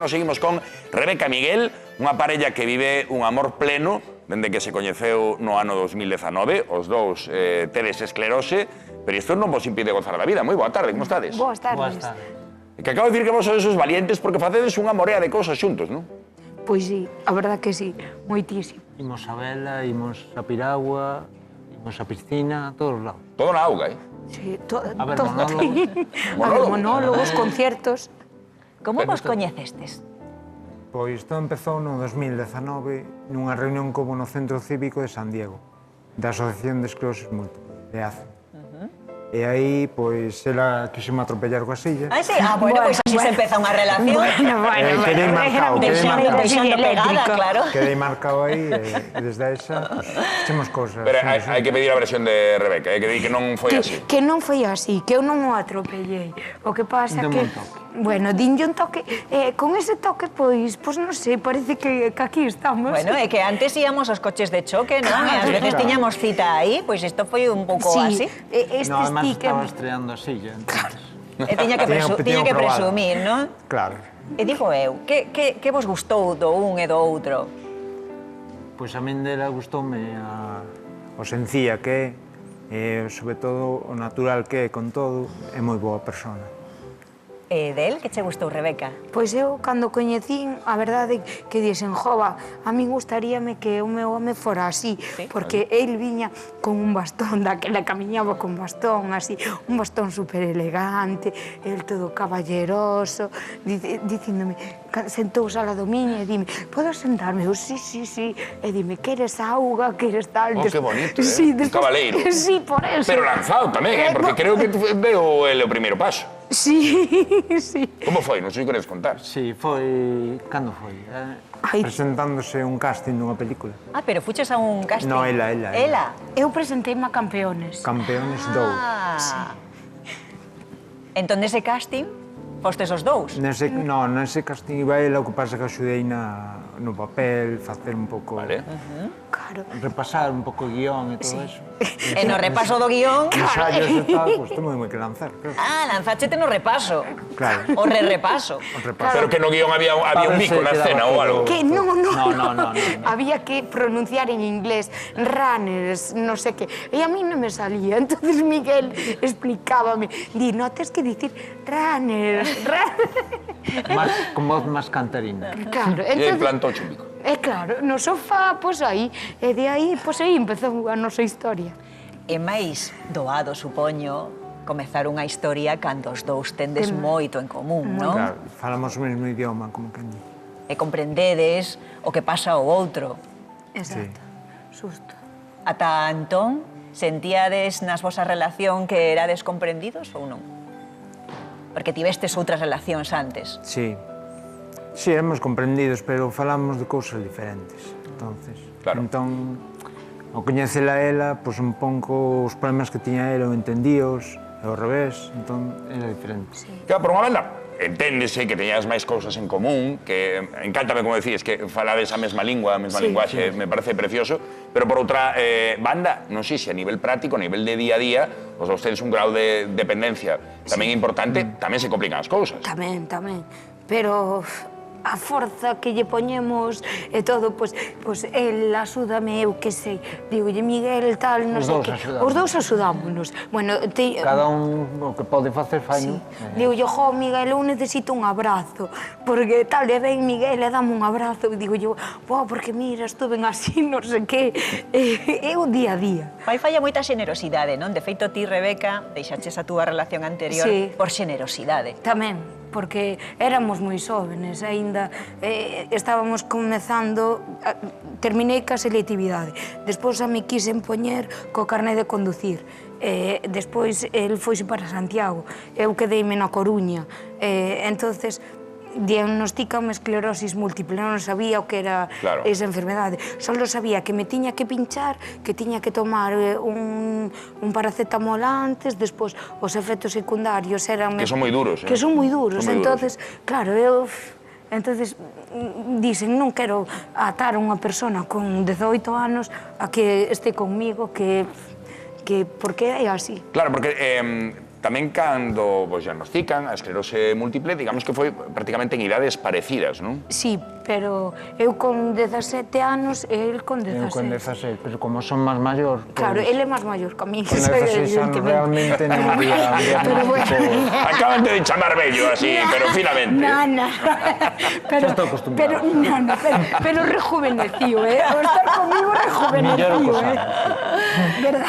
Nos seguimos con Rebeca e Miguel, unha parella que vive un amor pleno dende que se coñeceu no ano 2019. Os dous tedes esclerose, pero isto non vos impide gozar da vida. Moi boa tarde, como estades? Boas tardes. Boas tardes. Que acabo de dicir que vos sois os valientes porque facedes unha morea de cousas xuntos, non? Pois sí, a verdad que sí, moitísimo. Imos a vela, imos a piragua, imos a piscina, a todos lados. Todo na auga, eh? Sí, A ver, monólogos. A ver, monólogos, conciertos. Como vos coñecestes? Pois todo empezou no 2019 nunha reunión como no Centro Cívico de San Diego, da Asociación de Esclerosis Múltiple, de ACE. E aí, pois, ela quixeme atropellar coa silla. Ah, sí? Ah, bueno, pois así se empeza unha relación. Quedei marcado, Deixando pegada, claro. Quedei marcado aí e desde esa, pois, fixemos cousas. Pero hai que pedir a versión de Rebeca, que di que non foi así. Que non foi así, que eu non o atropellei. O que pasa Deme que... un toque. Bueno, dinlle un toque. Con ese toque, pois non sei, parece que aquí estamos. Bueno, é que antes íamos aos coches de choque, non? E ás veces tiñamos cita aí, pois isto foi un pouco Sí, así. este No, además sticker... estaba estreando a silla, entonces. E tiña que presumir, non? Claro. E digo eu, que vos gustou do un e do outro? Pois a min dela gustoume O sencilla que é, sobre todo o natural que é con todo, é moi boa persona. E del, que che gustou, Rebeca? Pois eu, cando coñecín, a verdade que dixen, jova, a min gustaríame que o meu home fora así, Sí. porque el viña con un bastón, daquela camiñaba con bastón, así, un bastón super elegante, el todo caballeroso, dicíndome, sentouse ao lado miña e dime, podo sentarme? Eu, sí, e dime, queres auga, queres tal? Oh, que bonito, eh? Sí, Un cabaleiro. Sí, por eso. Pero lanzado tamén, porque creo que deu ele o primeiro paso. Sí, sí. Como foi? Non sei que queres contar. Sí, foi... Cando foi? Ai, Presentándose un casting dunha película. Ah, pero fuches a un casting? No, ela. Ela? eu presenteime a Campeones. Campeones 2. Ah. Entón, nese casting, fostes os dous? Nese casting iba ela, o que pasa que axudei no papel, facer un pouco... Vale. Claro. Repasar un pouco o guión e todo eso. E no repaso do guión... Ensayos e tal, pois temos moi que lanzar, claro. Ah, lanzáchete no repaso. Claro. O re-repaso. Pero que no guión había un mico na escena ou algo. Que no. No. Había que pronunciar en inglés runners, no sé qué. E a mí non me salía. Entonces Miguel explicábame. Di, no, tes que dicir runners. Con voz máis cantarina. Claro, E entonces... plantou un mico. claro, no sofá, pois aí. E de aí, pois aí empezou a nosa historia. É máis doado, supoño, comezar unha historia cando os dous tendes moito en común, non? Claro, falamos o mesmo idioma, como que... E comprendedes o que pasa ao outro. Exacto. Susto. Ata entón, sentíades nas vosa relación que erades comprendidos ou non? Porque tivestes outras relacións antes. Sí. Sí, éramos comprendidos, pero falamos de cousas diferentes. Entonces, Claro. Entón, ao coñecela a ela, pois un pouco os problemas que tiña ela, eu entendíos, e ao revés, entón era diferente. Sí. Claro, por unha banda, enténdese que teñas máis cousas en común, que encántame, como decís, que falades a mesma lingua, a mesma linguaxe, me parece precioso, pero por outra banda, non sei se a nivel práctico, a nivel de día a día, os dous tedes un grau de dependencia tamén importante, tamén se complican as cousas. Tamén. Pero a forza que lle poñemos e todo, pois el axúdame, eu que sei. Digolle, Miguel, tal, non sei que. Os dous axudámonos. Bueno, Cada un o que pode facer fai, non? Digolle, jo, Miguel, eu necesito un abrazo, porque tal, e ven Miguel e dame un abrazo, e digolle, porque mira, estuve así, non sei que. É o día a día. Fai falla moita xenerosidade, non? De feito, ti, Rebeca, deixaches a túa relación anterior por xenerosidade. Tamén, porque éramos moi xóvenes, aínda estábamos comezando, terminei ca selectividade, despois a me quise poñer co carné de conducir, despois el foise para Santiago, eu quedeime na Coruña, entonces diagnosticame esclerosis múltiple, non sabía o que era esa enfermedade, só sabía que me tiña que pinchar, que tiña que tomar un paracetamol antes, despois os efectos secundarios eran... Que son moi duros, Que son moi duros, entonces, claro, eu... Entonces, dicen, non quero atar a unha persona con 18 anos a que este conmigo, que porque é así. Claro, porque tamén cando vos diagnostican a esclerose múltiple, digamos que foi prácticamente en idades parecidas, non? Sí, pero eu con 17 anos e el con 16. Eu con 16, pero como son máis maior... Claro, ele é máis maior que a mí. Con 16 anos realmente non había un diagnóstico... Acaban de chamar bello así, pero finamente. No. Pero, Xa estou acostumbrado. pero rejuvenecido, O estar comigo rejuvenecido, Verdad?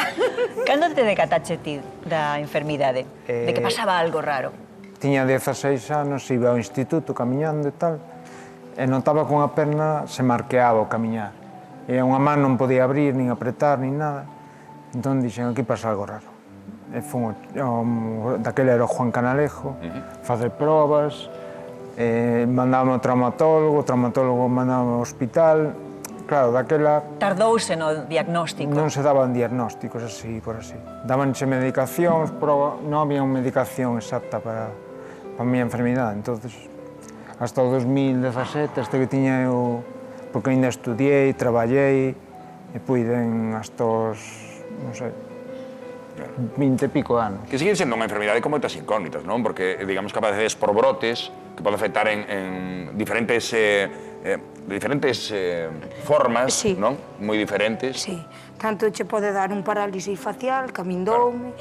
Cando te decatache ti da enfermidade? De que pasaba algo raro? Tiña 16 anos, iba ao instituto camiñando e tal, e notaba que unha perna se marqueaba ao camiñar. E unha man non podía abrir, nin apretar, nin nada. Entón dixen, aquí pasa algo raro. E fun, daquele era o Juan Canalejo, facer probas, mandábame ao traumatólogo, o traumatólogo mandábame ao hospital. Claro, daquela Tardouse no diagnóstico. non se daban diagnósticos así, por así. Dábanse medicacións, pero non había unha medicación exacta para a miña enfermidade. Entonces, hasta o 2017, hasta que tiña eu... Porque ainda estudiei, traballei, e puiden hasta os, non sei, 20 e pico anos. Que sigue sendo unha enfermidade con moitas incógnitas, non? Porque, digamos, que apareces por brotes que pode afectar en diferentes formas, Sí. non? Moi diferentes. Sí, tanto che pode dar un parálisis facial, que a min doume,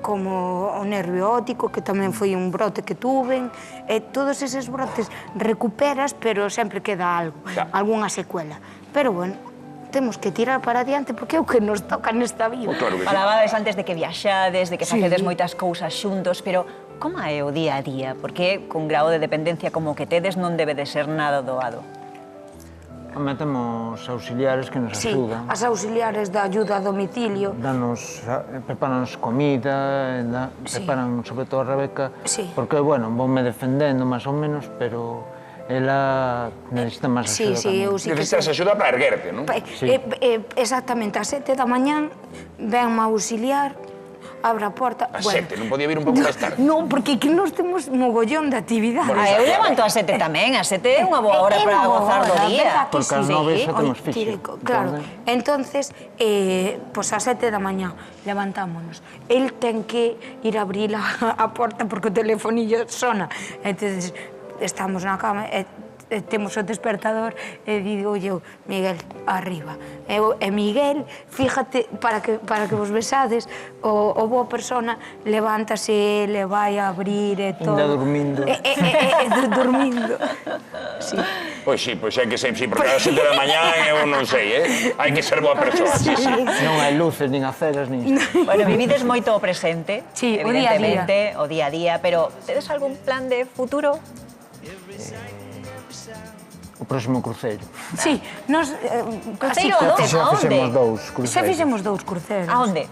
como o nervio óptico, que tamén foi un brote que tuven, e todos eses brotes recuperas, pero sempre queda algo, algunha secuela. Pero, bueno, temos que tirar para adiante porque é o que nos toca nesta vida. Claro que sí. Falabades antes de que viaxades, de que Sí. facedes moitas cousas xuntos, pero como é o día a día? Porque cun grau de dependencia como que tedes non debe de ser nada doado. Temos auxiliares que nos Sí, axudan. as auxiliares da ayuda a domicilio. Preparan-nos comida, Sí. preparan sobre todo a Rebeca, Sí. porque, bueno, voume defendendo máis ou menos, pero ela necesita máis Sí, axuda sí, tamén. eu sí que Necesitas axuda para erguerte, non? Exactamente, ás 7 da mañán venme a auxiliar, abre a porta. A 7, non podía vir un pouco máis tarde. Non, porque aquí nós temos mogollón de actividades. Eu levanto a 7 tamén, a 7 é unha boa hora para gozar do día. Porque ás 9 xa temos fixo. Claro, entonces, pois a 7 da mañá levantámonos. El ten que ir a abrir a porta porque o telefonillo sona. Entonces, estamos na cama e temos o despertador e digo eu, Miguel, arriba. E Miguel, fíjate, para que vos besades, o boa persona levántase, le vai a abrir e todo. Ainda dormindo. Dormindo. Sí. Pois sí, é que sí, porque a 7 da mañá eu non sei, Hai que ser boa persoa, sí, sí. Non hai luces, nin aceras, nin... Bueno, vivides moito o presente, Sí, o día a día. evidentemente, o día a día, pero tedes algún plan de futuro? O próximo cruceiro. Sí, nos... Cruceiro a Xa fixemos onde? dous Xa cruceiros. fixemos 2 cruceros. A onde?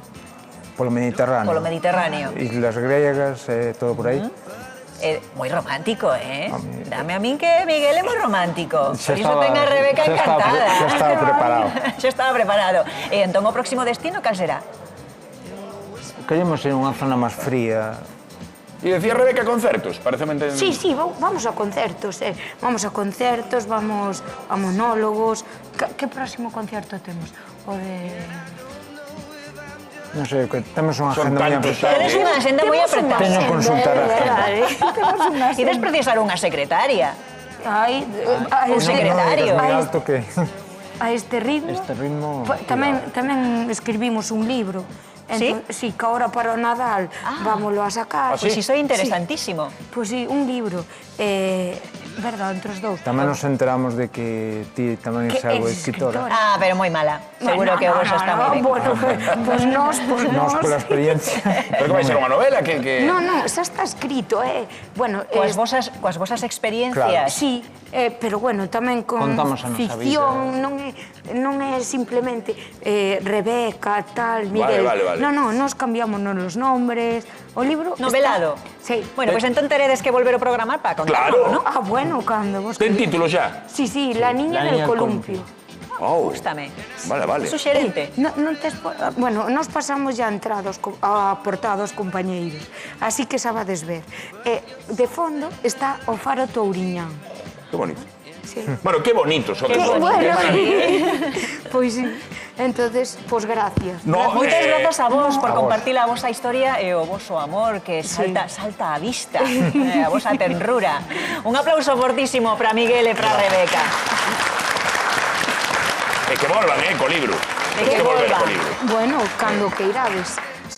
Polo Mediterráneo. Polo Mediterráneo. Islas griegas, todo por aí. Moi romántico, Home, Dame a min que Miguel é moi romántico. Xa Por iso estaba- ten a Rebeca xa estaba- encantada. xa estaba preparado. Xa estaba preparado. E entón o próximo destino cal será? Queremos ir a unha zona máis fría. E decía Rebeca concertos, pareceme entender. Sí, vamos a concertos, Vamos a concertos, vamos a monólogos. Que próximo concerto temos? O de... Non sei, que temos unha Son agenda moi tantos, apretada. Tedes unha agenda moi apretada. Teño que consultar a agenda. Temos unha Ides precisar unha secretaria. Ai, Un secretario. Moi alto que... A este ritmo... Este ritmo, Tamén escribimos un libro. Sí, que ahora para o Nadal vámoslo a sacar. Pois iso é interesantísimo. Pois sí, un libro. Verdad, entre os dous. Tamén nos enteramos de que ti tamén Que és algo eres escritora. Ah, pero moi mala. Seguro que o vosso está moi ben. Bueno, pues Nos nos... pola experiencia. Pero que vai ser unha novela que... No, xa está escrito, Bueno, Coas vosas experiencias. Sí, pero bueno, tamén con Contamos a nosa ficción, non é simplemente Rebeca, tal, Miguel. Vale. No, nos cambiamos os nombres. O libro Novelado. Sí. Bueno, pois entón teredes que volver a programar para contarlo, Claro. ¿no? Ah, bueno, cando vos... Ten título xa? Sí, La niña del columpio. Oh, Gústame. vale. Suxerente. Non tes... Bueno, nos pasamos ya entrados a portados compañeiros, así que sabades ver. De fondo está o faro Touriñán. Que bonito. Sí. Bueno, qué bonito son. Bueno, pois sí. Entonces, pois gracias. No, Moitas grazas a vos por a vos. compartir a vosa historia e o voso amor que salta á vista, a vosa tenrura. Un aplauso fortísimo para Miguel e para Rebeca. E que volvan, co libro. E que volvan. Co libro. Bueno, cando queirades.